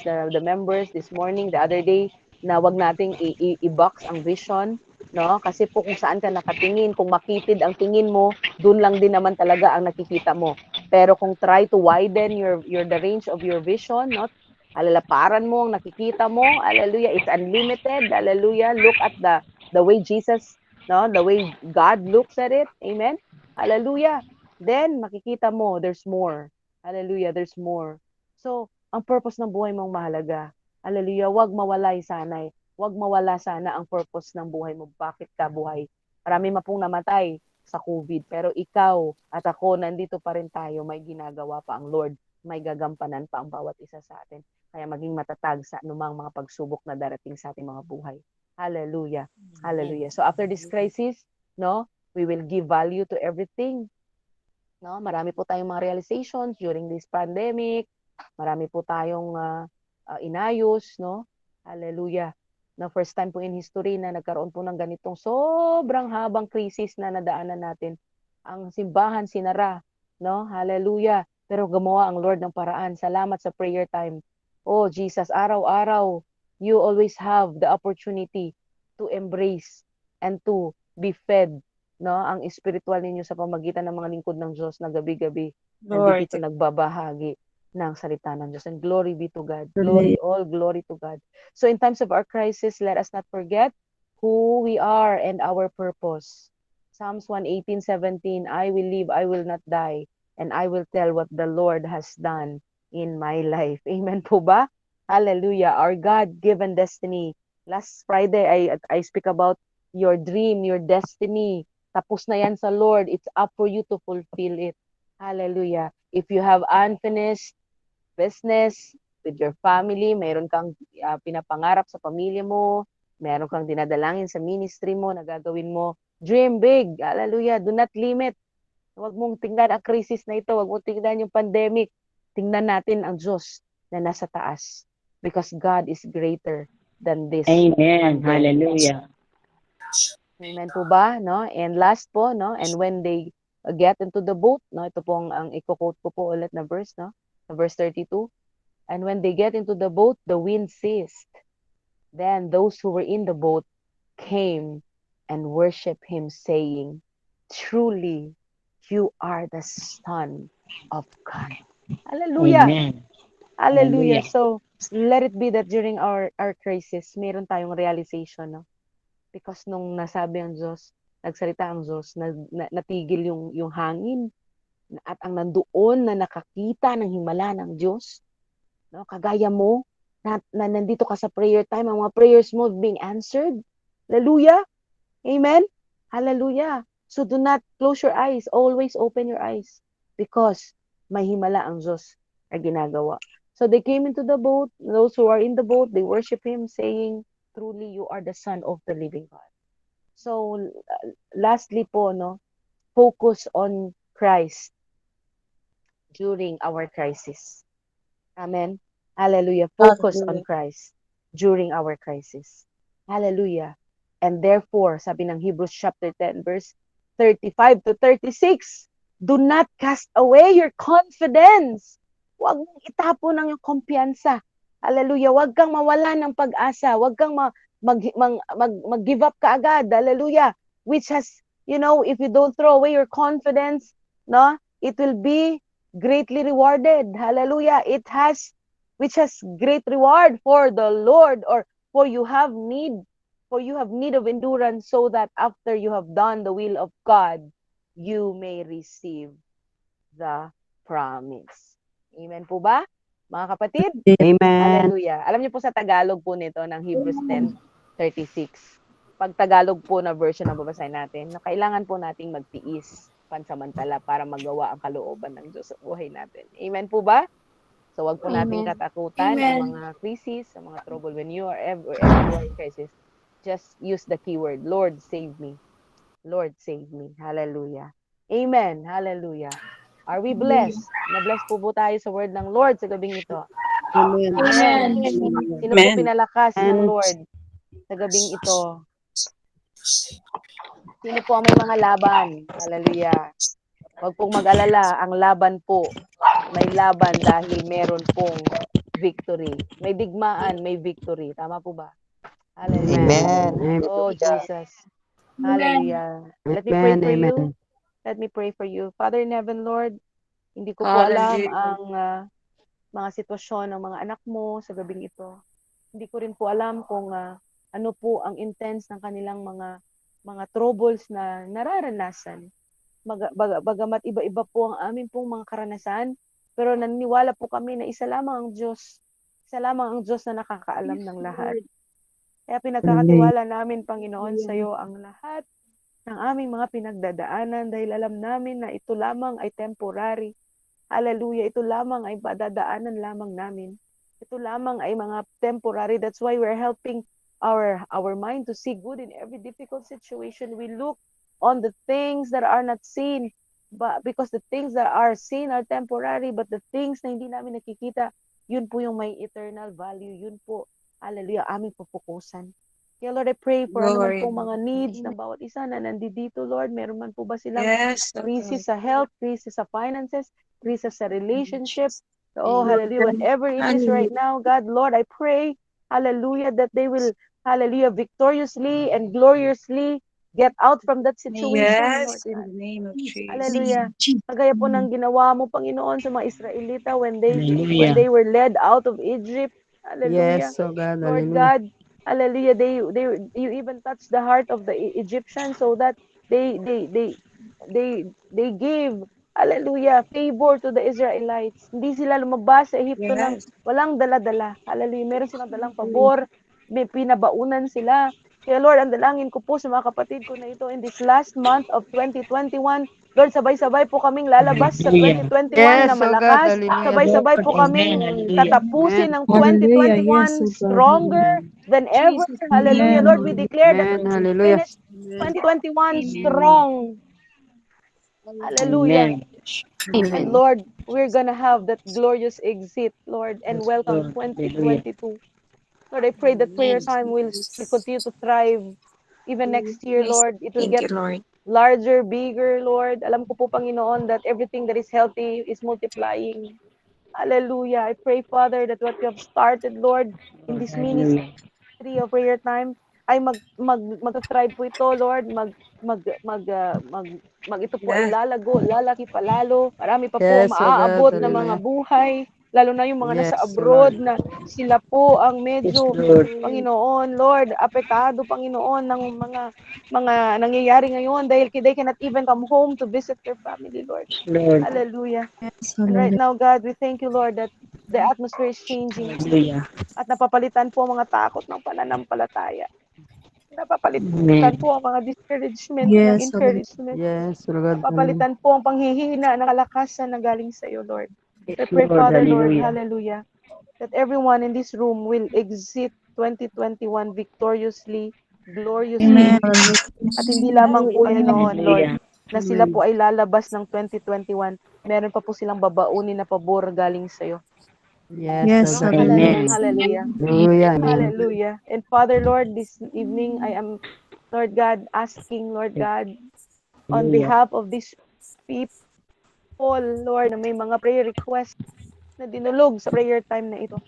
the members this morning, the other day, na wag nating i-box ang vision, no? Kasi po kung saan ka nakatingin, kung makitid ang tingin mo, doon lang din naman talaga ang nakikita mo. Pero kung try to widen the range of your vision, no? Alalaparan mo ang nakikita mo. Hallelujah. It's unlimited. Hallelujah. Look at the way Jesus, no? The way God looks at it. Amen. Hallelujah. Then makikita mo there's more. Hallelujah. There's more. So, ang purpose ng buhay mong mahalaga. Hallelujah. Huwag mawala sanay. Huwag mawala sana ang purpose ng buhay mo. Bakit ka buhay? Marami pong namatay sa COVID. Pero ikaw at ako, nandito pa rin tayo. May ginagawa pa ang Lord. May gagampanan pa ang bawat isa sa atin. Kaya maging matatag sa anumang mga pagsubok na darating sa ating mga buhay. Hallelujah. Hallelujah. So after this crisis, no, we will give value to everything. No, marami po tayong mga realizations during this pandemic. Marami po tayong inayos, no? Hallelujah. Na first time po in history na nagkaroon po ng ganitong sobrang habang krisis na nadaanan natin. Ang simbahan sinara, no? Hallelujah. Pero gumawa ang Lord ng paraan. Salamat sa prayer time. Oh, Jesus, araw-araw, you always have the opportunity to embrace and to be fed, no? Ang spiritual ninyo sa pamagitan ng mga lingkod ng Diyos na gabi-gabi nandito nagbabahagi ng salita ng Diyos. And glory be to God. Glory, all glory to God. So in times of our crisis, let us not forget who we are and our purpose. Psalms 118:17, I will live, I will not die, and I will tell what the Lord has done in my life. Amen po ba? Hallelujah. Our God-given destiny. Last Friday, I speak about your dream, your destiny. Tapos na yan sa Lord. It's up for you to fulfill it. Hallelujah. If you have unfinished business with your family, mayroon kang pinapangarap sa pamilya mo, mayroon kang dinadalangin sa ministry mo, nagagawin mo, dream big. Hallelujah. Do not limit. Huwag mong tingnan ang crisis na ito. Huwag mong tingnan yung pandemic. Tingnan natin ang Diyos na nasa taas. Because God is greater than this. Amen. pandemic. Hallelujah. Amen po ba? No? And last po, no? And when they get into the boat, no? Ito pong ang i-quote ko po ulit na verse, no? Na verse 32. And when they get into the boat, the wind ceased. Then those who were in the boat came and worshiped him, saying, truly, you are the Son of God. Hallelujah. Amen. Hallelujah. Hallelujah. So, let it be that during our crisis, meron tayong realization, no? Because nung nasabi ang Diyos, nagsalita ang Diyos, natigil yung hangin, at ang nandoon na nakakita ng himala ng Diyos, no? Kagaya mo, na nandito ka sa prayer time, ang mga prayers mo being answered. Hallelujah. Amen. Hallelujah. So do not close your eyes. Always open your eyes. Because may himala ang Diyos na ginagawa. So they came into the boat. Those who are in the boat, they worship him, saying, truly, you are the Son of the living God. So, lastly po, no, focus on Christ during our crisis. Amen. Hallelujah. Focus on Christ during our crisis. Hallelujah. And therefore, sabi ng Hebrews chapter 10, verse 35 to 36, do not cast away your confidence. Huwag mong itapon ang iyong kumpiyansa. Hallelujah. Huwag kang mawala ng pag-asa. Huwag kang mag-give up kaagad. Hallelujah. Which has, if you don't throw away your confidence, no, it will be greatly rewarded. Hallelujah. Which has great reward for the Lord, or for you have need of endurance, so that after you have done the will of God, you may receive the promise. Amen po ba, mga kapatid? Amen. Hallelujah. Alam niyo po sa Tagalog po nito ng Hebrews 10:36. Pag Tagalog po na version ang babasahin natin, na kailangan po nating magtiis pansamantala para magawa ang kalooban ng Diyos sa buhay natin. Amen po ba? So wag po nating katakutan ang mga crisis, ang mga trouble. When you are ever in crisis, just use the keyword, Lord, save me. Lord, save me. Hallelujah. Amen. Hallelujah. Are we blessed? Na-bless po tayo sa word ng Lord sa gabing ito. Amen. Amen. Sino po pinalakas ng Lord sa gabing ito? Sino po ang may mga laban? Hallelujah. Huwag pong mag-alala, ang laban po, may laban dahil meron pong victory. May digmaan, may victory. Tama po ba? Hallelujah. Amen. Oh, Jesus. Hallelujah. Let me pray for you. Let me pray for you. Father in heaven, Lord, hindi ko po alam ang mga sitwasyon ng mga anak mo sa gabing ito. Hindi ko rin po alam kung ano po ang intense ng kanilang mga troubles na nararanasan. Bagamat iba-iba po ang amin pong mga karanasan, pero naniniwala po kami na isa lamang ang Diyos. Isa lamang ang Diyos na nakakaalam ng lahat. Kaya pinagkakatiwala namin, Panginoon, sa iyo ang lahat ng aming mga pinagdadaanan dahil alam namin na ito lamang ay temporary. Hallelujah, ito lamang ay padadaanan lamang namin. Ito lamang ay mga temporary. That's why we're helping our mind to see good in every difficult situation. We look on the things that are not seen, but because the things that are seen are temporary, but the things na hindi namin nakikita, yun po yung may eternal value. Yun po, hallelujah, aming pupukusan. Kaya Lord, I pray for ano man pong mga needs ng bawat isa na nandito, Lord. Meron man po ba silang crisis sa health, crisis sa finances, crisis sa relationship. Oh, hallelujah. Whatever it is right now, God, Lord, I pray, hallelujah, that they will, hallelujah, victoriously and gloriously get out from that situation, Lord. In the name of Jesus. Hallelujah. Kagaya po ng ginawa mo, Panginoon, sa mga Israelita when they were led out of Egypt. Hallelujah. Yes, oh God, Lord hallelujah. God, hallelujah. You even touched the heart of the Egyptians so that they gave, hallelujah, favor to the Israelites. Hindi sila lumabas sa Ehipto ng walang dala-dala. Hallelujah. Meron silang dalang pabor. May pinabaunan sila. Kaya Lord, ang dalangin ko po sa mga kapatid ko na ito in this last month of 2021, Lord, sabay-sabay po kaming lalabas sa 2021 na Yes, oh God, malakas. hallelujah. Sabay-sabay po kaming tatapusin ng 2021 stronger than ever. Hallelujah. Lord, we declare that Amen, we hallelujah. finish 2021 strong. Hallelujah. And Lord, we're gonna have that glorious exit, Lord, and welcome 2022. Lord, I pray that prayer time will continue to thrive even next year, Lord. It will get larger, bigger, Lord. Alam ko po, Panginoon, that everything that is healthy is multiplying. Hallelujah. I pray, Father, that what you have started, Lord, in this ministry of prayer time, ay mag-thrive po ito, Lord. Ito po ay lalago, lalaki palalo. Marami pa po Yes, oh God, maaabot na mga hallelujah. buhay, lalo na yung mga nasa Yes, oh abroad Lord. na sila po ang medyo, Panginoon, Lord, apektado, Panginoon, ng mga nangyayari ngayon dahil they cannot even come home to visit their family, Lord. Hallelujah. And right now, God, we thank you, Lord, that the atmosphere is changing. At napapalitan po ang mga takot ng pananampalataya. Napapalitan po ang mga discouragement ng encouragement. Yes, oh God, hallelujah. Napapalitan po ang panghihina ng kalakasan na galing sa iyo, Lord. I pray, Father, Lord, hallelujah, that everyone in this room will exit 2021 victoriously, gloriously. At hindi lamang po yun noon, Lord, na sila po ay lalabas ng 2021. Meron pa po silang babaunin na pabor galing sa iyo. Yes, oh God. Hallelujah. Hallelujah. Hallelujah. Amen. Hallelujah. And Father, Lord, this evening I am, Lord God, asking, Lord God, on behalf of these people, Lord, na may mga prayer requests na dinulog sa prayer time na ito.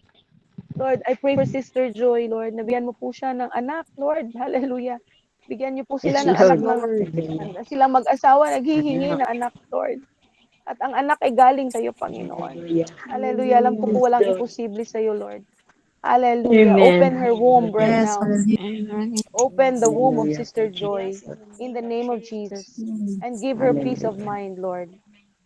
Lord, I pray for Sister Joy, Lord, na bigyan mo po siya ng anak, Lord. Hallelujah. Bigyan niyo po sila ng anak ng silang mag-asawa, naghihingi ng anak, Lord. At ang anak ay galing sa iyo, Panginoon. Hallelujah. Alam ko po walang imposible sa iyo, Lord. Hallelujah. Open her womb right now. Open the womb of Sister Joy in the name of Jesus. And give her peace of mind, Lord.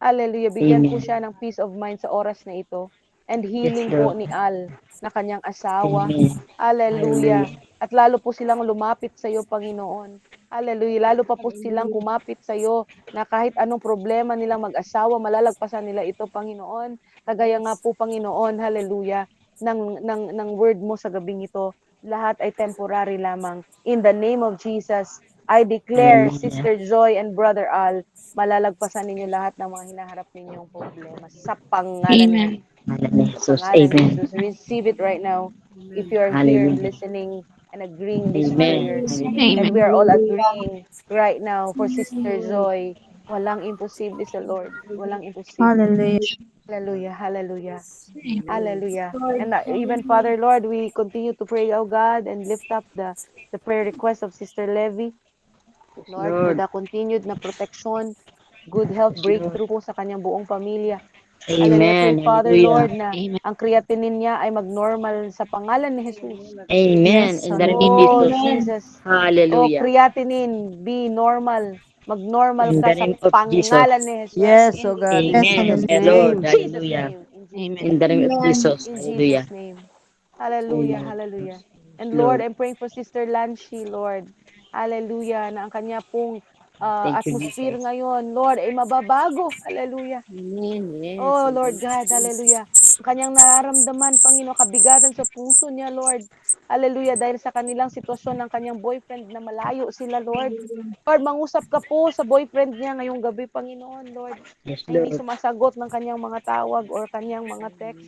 Hallelujah. Bigyan po siya ng peace of mind sa oras na ito. And healing po ni Al na kanyang asawa. Hallelujah. At lalo po silang lumapit sa iyo, Panginoon. Hallelujah. Lalo pa po silang kumapit sa iyo na kahit anong problema nilang mag-asawa, malalagpasan nila ito, Panginoon. Kagaya nga po, Panginoon, hallelujah, ng word mo sa gabing ito. Lahat ay temporary lamang. In the name of Jesus, I declare, Sister Joy and Brother Al, malalagpasan ninyo lahat ng mga hinaharap ninyong problema. Sa pangalan ni Jesus. Receive it right now. If you are here listening and agreeing in these Amen. prayers. Hallelujah. And we are all agreeing right now for Sister Joy. Walang imposible sa Lord. Walang imposible. Hallelujah. Hallelujah, hallelujah, hallelujah. And even Father Lord, we continue to pray, oh God, and lift up the prayer request of Sister Levy. Yes, Lord, for Lord. the continued na protection, good health Yes, Lord. breakthrough po sa kanyang buong pamilya. Hallelujah. Amen. Pray, Father Hallelujah. Lord, na ang creatinine niya ay magnormal sa pangalan ni Jesus. Amen. Yes, In the name of Oh, Jesus. Jesus. Oh, Hallelujah. creatinine, be normal. Magnormal In ka the sa name of Jesus. pangalan ni Jesus. Yes, oh God, in Yes, Amen. Jesus' Yes, hallelujah. Lord. name. Jesus' Hallelujah. name. In Jesus' In name. the name of Jesus. In Hallelujah. Jesus' name. Hallelujah, Amen. hallelujah. And Yes, Lord, Lord. I'm praying for Sister Lanshi, Lord. Hallelujah, na ang kanya pong Thank you, atmosphere Jesus. ngayon, Lord, ay mababago. Hallelujah. Amen. Yes. Oh, Lord God, hallelujah. Ang kanyang nararamdaman, Panginoon, kabigatan sa puso niya, Lord. Hallelujah, dahil sa kanilang sitwasyon ng kanyang boyfriend na malayo sila, Lord. Lord, mangusap ka po sa boyfriend niya ngayong gabi, Panginoon, Lord. Yes, Na hindi Lord. sumasagot ng kanyang mga tawag or kanyang mga text.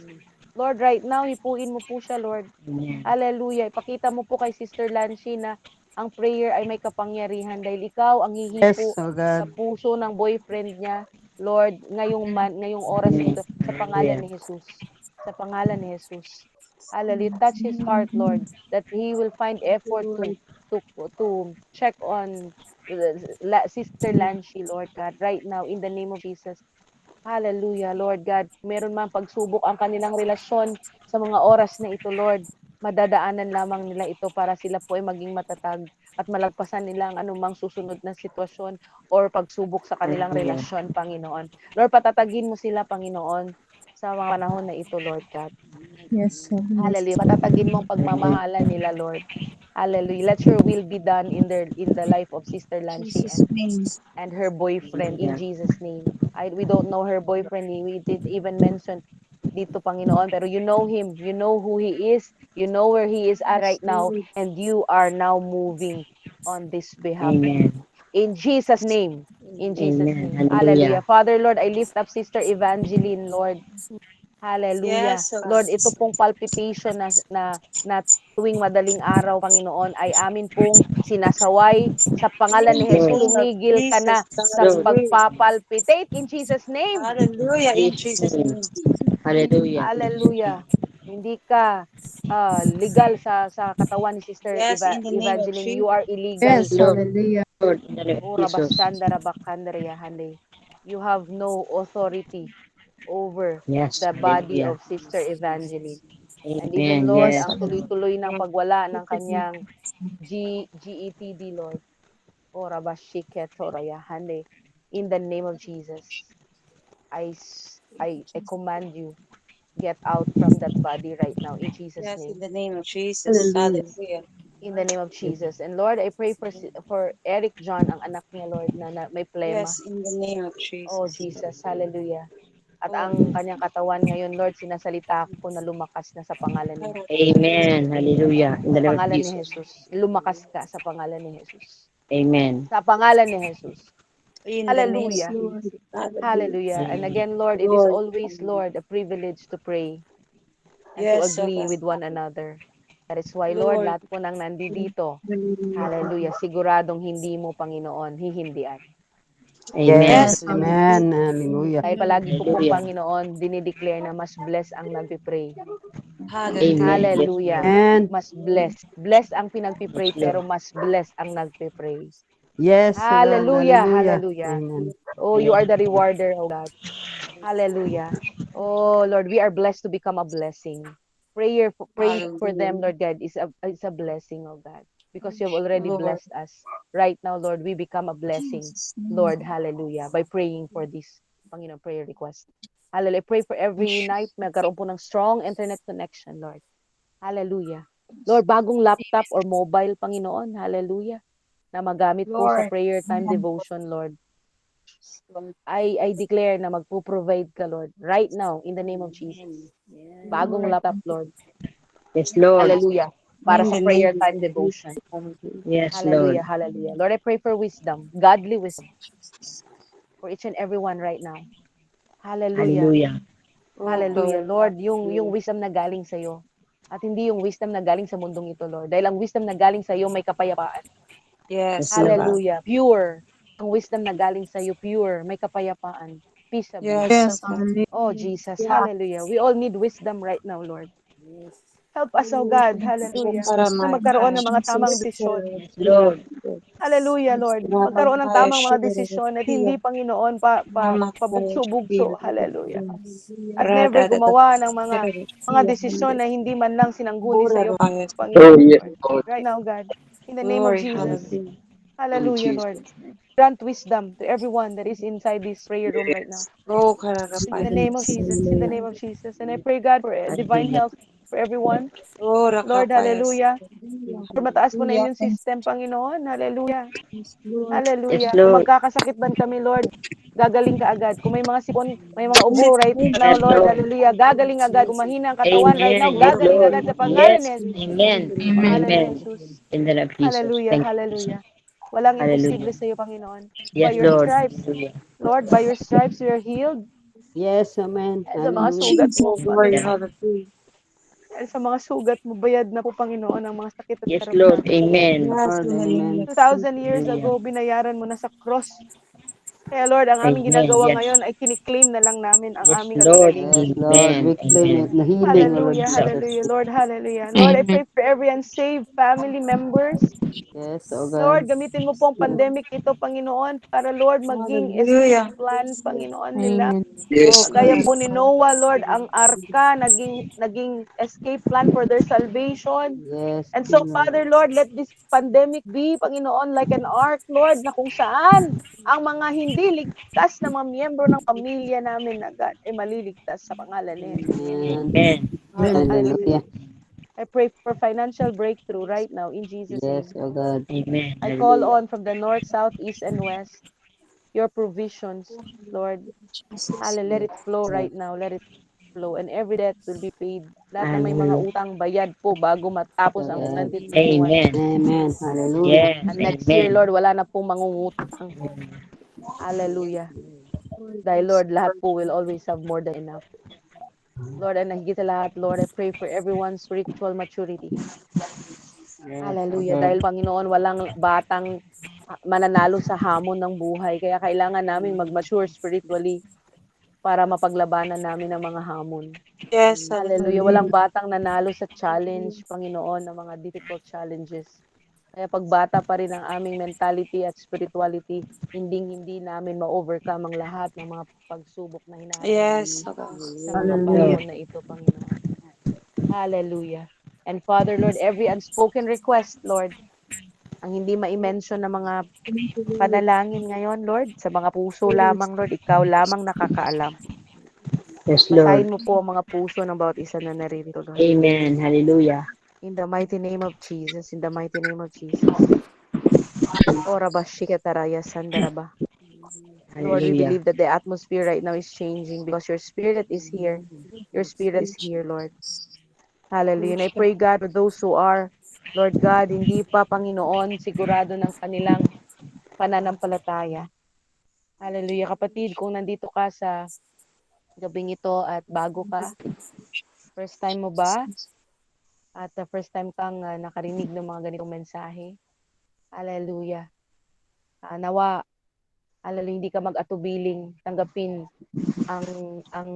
Lord, right now, hipuin mo po siya, Lord. Amen. Hallelujah. Ipakita mo po kay Sister Lanshi na ang prayer ay may kapangyarihan dahil ikaw ang Yes, hihipo oh sa God. puso ng boyfriend niya, Lord, ngayong oras na Amen. ito, sa pangalan Hallelujah. ni Jesus. Sa pangalan ni Jesus. Hallelujah. Touch his heart, Lord, that he will find effort to check on Sister Lanshi, Lord God, right now in the name of Jesus. Hallelujah, Lord God. Meron man pagsubok ang kanilang relasyon sa mga oras na ito, Lord. Madadaanan lamang nila ito para sila po ay maging matatag at malagpasan nila ang anumang susunod na sitwasyon or pagsubok sa kanilang Hallelujah. relasyon, Panginoon. Lord, patatagin mo sila, Panginoon, sa mga panahon na ito, Lord God. Yes, hallelujah. Hallelujah. Patatagin mo ang pagmamahalan nila, Lord. Hallelujah. Let your will be done in the life of Sister Lanshi Jesus' name. and her boyfriend in Hallelujah. Jesus' name. We don't know her boyfriend. We didn't even mention dito, Panginoon. Pero you know him. You know who he is. You know where he is at right now. And you are now moving on this behalf. Amen. In Jesus' name. In Jesus' Amen. name. Hallelujah. Hallelujah. Father, Lord, I lift up Sister Evangeline, Lord. Hallelujah. Lord, ito pong palpitation na tuwing madaling araw, Panginoon, ay amin pong sinasaway sa pangalan ni Jesus. Lord. Tumigil ka na sa Lord. pagpapalpitate in Jesus' name. Jesus' name. Hallelujah. Hallelujah. Hindi ka legal sa katawan ni Sister Evangeline. You are illegal. Yes, Lord. hallelujah. Lord. In the name of Oh, Jesus. rabasandara bakandria hande. You have no authority over Yes. the body Hallelujah. of Sister Evangeline. And even, Amen. Lord, Yes. Yes, ang hallelujah. tuloy-tuloy ng pagwala ng kanyang GETD, Lord. O Rabashiket Torayahande. In the name of Jesus, I command you, get out from that body right now, in Jesus' name. Hallelujah. In the name of Jesus. And Lord, I pray for Eric John, ang anak niya, Lord, na may plema. Oh, Jesus. Hallelujah. At ang kanyang katawan ngayon, Lord, sinasalita ko na lumakas na sa pangalan ni Jesus. Amen. Hallelujah. In the Sa name of pangalan ni Jesus. Jesus. Lumakas ka sa pangalan ni Jesus. Amen. Sa pangalan ni Jesus. Yes, Hallelujah. Lord. Hallelujah. And Amen. again, Lord, it is always, Lord, a privilege to pray and to agree with one another. That is why, Lord, lahat po nang nandito, hallelujah, siguradong hindi mo, Panginoon, hihindian. Amen. Yes, Yes, hallelujah. amen. Hallelujah. Dahil palagi po pong Hallelujah. Panginoon, dinideclare na mas blessed ang nagpipray. Amen. Yes, Hallelujah. Lord. And Mas blessed. Blessed ang Yes, pinagpipray, pero Lord. mas blessed ang nagpipray. yes, oh God. Hallelujah. Hallelujah. Hallelujah. Amen. Oh, you are the rewarder, oh God. Hallelujah. Oh, Lord, we are blessed to become a blessing. Praying for them, Lord God, is a blessing, oh God. Because you have already blessed us. Right now, Lord, we become a blessing. Jesus' name. Lord, hallelujah. By praying for this, Panginoon, prayer request. Hallelujah. Pray for every night, magkaroon po ng strong internet connection, Lord. Hallelujah. Lord, bagong laptop or mobile, Panginoon, hallelujah, na magamit po sa prayer time devotion, Lord. I declare na magpo-provide ka, Lord, right now, in the name of Jesus. Bagong laptop, Lord. Yes, Lord. Hallelujah. Para sa prayer time devotion. Yes, Lord. Hallelujah, hallelujah. Lord, I pray for wisdom, godly wisdom, for each and every one right now. Hallelujah. Hallelujah. Hallelujah. Lord, yung wisdom na galing sa'yo. At hindi yung wisdom na galing sa mundong ito, Lord. Dahil ang wisdom na galing sa iyo may kapayapaan. Yes, Yes, Lord. Hallelujah. Pure. Ang wisdom na galing sa iyo, pure. May kapayapaan. Peaceable. Yes, God. Oh, Jesus. Hallelujah. We all need wisdom right now, Lord. Help us, oh God. Hallelujah. Para Na magkaroon ng mga tamang desisyon. Yes, Lord. Hallelujah, Lord. Magkaroon ng tamang mga desisyon at hindi, Panginoon, pabugso-bugso. Hallelujah. At never gumawa ng mga desisyon na hindi man lang sinangguni sa iyo, Oh, Panginoon. yes, Lord. Lord. Right now, God. In the name of Glory, Jesus. hallelujah. Hallelujah, Lord. Grant wisdom to everyone that is inside this prayer room right now. Oh, In the name of Jesus. In the name of Jesus. And I pray, God, for divine health for everyone. Oh, Lord, rakapayas. hallelujah. For mataas po na immune system, Panginoon. Hallelujah. Yes, Hallelujah. Kung Lord. magkakasakit man kami, Lord, gagaling ka agad. Kung may mga sipon, may mga ubo right now, Yes, Lord, Lord. hallelujah. Gagaling agad. Kung mahina ang katawan right now, Amen. Yes, gagaling Lord. agad sa pangalan Yes. ni Jesus. Amen. Pangalan ni Amen. Jesus. In the name of Jesus. Hallelujah, Thank you, Jesus. hallelujah. Walang Hallelujah. imposible sa iyo, Panginoon. By Yes, your Lord. stripes, Hallelujah. Lord, by your stripes we are healed. Yes, amen. Sa mga Hallelujah. sugat mo, Oh, glory, Yeah. Panginoon. hallelujah. Sa mga sugat mo, bayad na po, Panginoon, ang mga sakit at Yes, Lord. karamdaman. Amen. Yes, Lord, in the name amen. of 2,000 years Hallelujah. ago, binayaran mo na sa cross. Kaya Lord, ang aming Amen. ginagawa Yes. ngayon ay kiniklaim na lang namin ang Yes, aming Lord. kagalingan. Yes, Lord. Amen. We claim Amen. it. Na healing, Thank you, Lord Hallelujah, Jesus. Jesus. hallelujah, Lord, hallelujah. Lord, I pray for every unsaved family members. Yes, oh God. Lord, gamitin mo po ang pandemic ito, Panginoon, para Lord, maging escape Hallelujah. plan, Panginoon nila. Yes. Kagaya po ni Noah, Lord, ang arka naging escape plan for their salvation. Yes, And so, Lord. Father, Lord, let this pandemic be, Panginoon, like an ark, Lord, na kung saan ang mga hindi ligtas na mga miyembro ng pamilya namin na God ay maliligtas sa pangalan ni Jesus. Amen. Amen. Hallelujah. Hallelujah. I pray for financial breakthrough right now in Jesus' Yes, name. oh God. Amen. I call Hallelujah. on from the north, south, east, and west your provisions, Lord. Hallelujah. Let it flow right now. Let it flow. And every debt will be paid. Lahat ng may mga Hallelujah. utang, bayad po bago matapos ang God. 2021. Amen. Amen. Hallelujah. Yes. And next year, Amen. Lord, wala na pong mangungutang. Hallelujah. Dahil, Lord, lahat po will always have more than enough. Lord, and higit sa lahat, Lord, I pray for everyone's spiritual maturity. Yes, Hallelujah. oh God. Dahil, Panginoon, walang batang mananalo sa hamon ng buhay. Kaya kailangan namin mag-mature spiritually para mapaglabanan namin ang mga hamon. Yes, Hallelujah. hallelujah. Walang batang nanalo sa challenge, Panginoon, ng mga difficult challenges. Kaya pagbata pa rin ang aming mentality at spirituality, hindi namin ma-overcome ang lahat ng mga pagsubok na hinaharap Yes, oh God. sa mga panahon na ito, Panginoon. Hallelujah. And Father, Lord, every unspoken request, Lord, ang hindi ma-mention na mga panalangin ngayon, Lord, sa mga puso lamang, Lord, ikaw lamang nakakaalam. Yes, Lord. Basahin mo po ang mga puso ng bawat isa na naririto, Lord. Amen. Hallelujah. In the mighty name of Jesus, in the mighty name of Jesus. Ora ba shikataraya sandaraba. Lord, we Hallelujah. believe that the atmosphere right now is changing because your spirit is here. Your spirit is here, Lord. Hallelujah. And I pray, God, for those who are, Lord God, hindi pa, Panginoon, sigurado ng kanilang pananampalataya. Hallelujah. Kapatid, kung nandito ka sa gabing ito at bago ka, first time mo ba? At first time kang nakarinig ng mga ganitong mensahe. Hallelujah. Nawa, hallelujah, hindi ka mag-atubiling tanggapin ang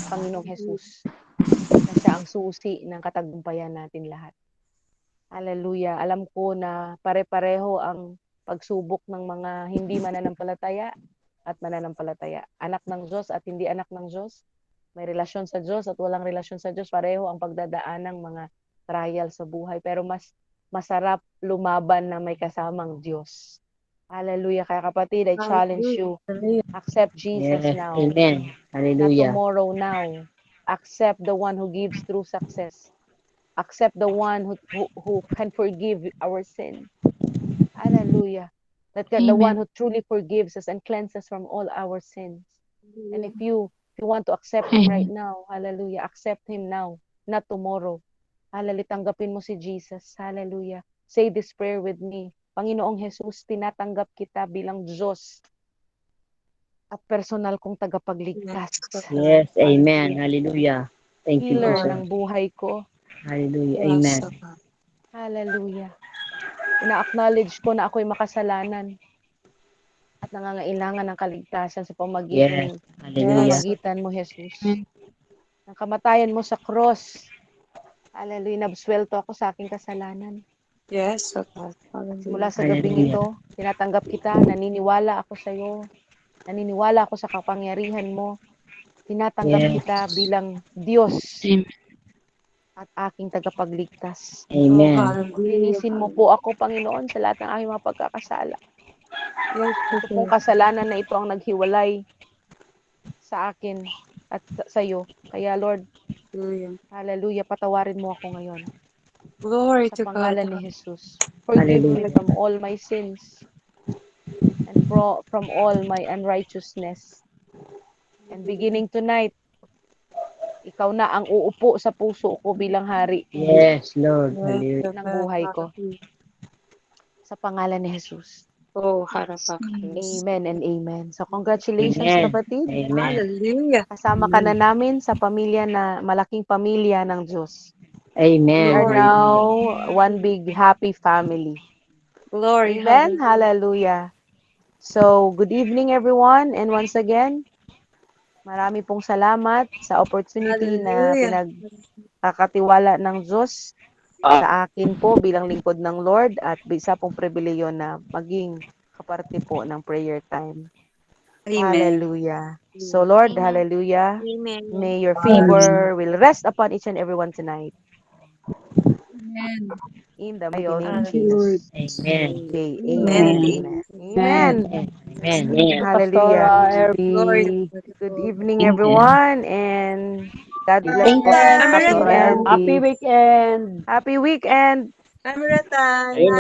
Panginoong Jesus na siya ang susi ng katagumpayan natin lahat. Hallelujah. Alam ko na pare-pareho ang pagsubok ng mga hindi mananampalataya at mananampalataya. Anak ng Diyos at hindi anak ng Diyos. May relasyon sa Diyos at walang relasyon sa Diyos. Pareho ang pagdadaan ng mga trial sa buhay. Pero mas masarap lumaban na may kasamang Diyos. Hallelujah. Kaya kapatid, I challenge you. Accept Jesus Yes. now. Amen. Not Hallelujah. tomorrow, now. Accept the one who gives true success. Accept the one who can forgive our sin. Hallelujah. That God, the one who truly forgives us and cleanses from all our sins. And if you want to accept Him right now, hallelujah, accept Him now, not tomorrow. Hallelujah, tanggapin mo si Jesus. Hallelujah. Say this prayer with me. Panginoong Jesus, tinatanggap kita bilang Diyos at personal kong tagapagligtas. Yes. Amen. Hallelujah. Thank you, Healer Jesus. ng buhay ko. Hallelujah. Yes, Amen. oh God. Hallelujah. Ina-acknowledge ko na ako'y makasalanan at nangangailangan ng kaligtasan sa Yes. Hallelujah. pamagitan mo, Jesus. Ng kamatayan mo sa cross. Hallelujah. Nabswelto ako sa aking kasalanan. Yes, oh God. Simula Hallelujah. sa gabing Hallelujah. ito, tinatanggap kita, naniniwala ako sa iyo, naniniwala ako sa kapangyarihan mo, tinatanggap Yes. kita bilang Diyos Amen. at aking tagapagligtas. Oh, Amen. hallelujah. Linisin mo po ako, Panginoon, sa lahat ng aking mga pagkakasala. Yes, oh Ito pong God. kasalanan na ito ang naghiwalay sa akin at sa iyo. Kaya Lord, Hallelujah. hallelujah, patawarin mo ako ngayon. Glory Sa to God. pangalan ni Jesus. Forgive me Hallelujah. from all my sins and from all my unrighteousness. And beginning tonight, ikaw na ang uupo sa puso ko bilang hari Yes, Lord. Yes, Hallelujah. oh ng God. buhay ko. Hallelujah. Sa pangalan ni Jesus. Oh, harapak. Amen and amen. So congratulations, Amen. kapatid. Amen. Hallelujah. Kasama ka na namin sa pamilya na malaking pamilya ng Diyos. We Amen. are Glory. now Hallelujah. one big happy family. Glory. Amen. Hallelujah. Hallelujah. So, good evening everyone. And once again, marami pong salamat sa opportunity na Hallelujah. pinagkakatiwala ng Diyos sa akin po bilang lingkod ng Lord at isa pong pribileyo na maging kaparte po ng prayer time. Amen. Hallelujah. So Lord, hallelujah. Amen. May your favor will rest upon each and everyone tonight. Amen. In the mighty name of Thank you, Lord. Jesus. Amen. Okay, Amen. amen, Amen. amen. Amen. Amen. Hallelujah. Glory to Good God. evening, everyone, and God bless Thank po. you. Happy Amaratan. weekend. Happy weekend. Happy weekend. Amaratan.